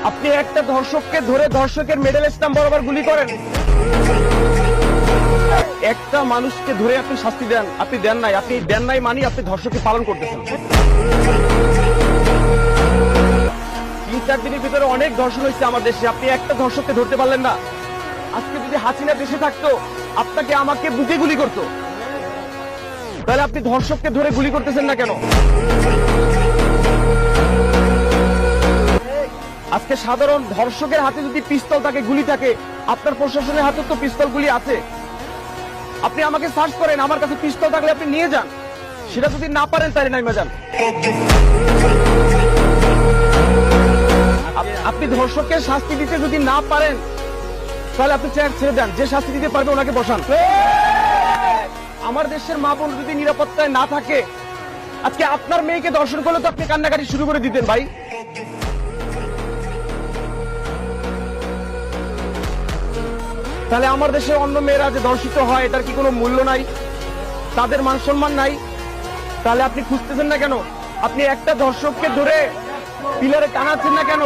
আপনি একটা ধর্ষককে ধরে ধর্ষকের মিডল স্টাম্প বরাবর গুলি করেন। একটা মানুষকে ধরে আপনি শাস্তি দেন, আপনি দেন নাই মানে আপনি ধর্ষককে পালন করতেছেন। 3-4 দিনের ভিতরে অনেক ধর্ষণ হয়েছে আমার দেশে, আপনি একটা ধর্ষককে ধরতে পারলেন না। আজকে যদি হাসিনা দেশে থাকতো আপনাকে আমাকে বুকে গুলি করতো, তাহলে আপনি ধর্ষককে ধরে গুলি করতেছেন না কেন? আজকে সাধারণ ধর্ষকের হাতে যদি পিস্তল থাকে, গুলি থাকে, আপনার প্রশাসনের হাতে তো পিস্তল গুলি আছে। আপনি আমাকে সার্চ করেন, আমার কাছে পিস্তল থাকলে আপনি নিয়ে যান, সেটা যদি না পারেন তাহলে নাইমা যান। আপনি ধর্ষককে শাস্তি দিতে যদি না পারেন তাহলে আপনি চেয়ার ছেড়ে দেন, যে শাস্তি দিতে পারবে ওনাকে বসান। আমার দেশের মা বোন যদি নিরাপত্তায় না থাকে, আজকে আপনার মেয়েকে ধর্ষণ করলে তো আপনি কান্নাকাটি শুরু করে দিতেন ভাই। তাহলে আমার দেশে অন্য মেয়েরা যে ধর্ষিত হয় এটার কি কোনো মূল্য নাই? তাদের মান সম্মান নাই? তাহলে আপনি খুঁজতেছেন না কেন? আপনি একটা ধর্ষককে ধরে পিলারে টানাচ্ছেন না কেন?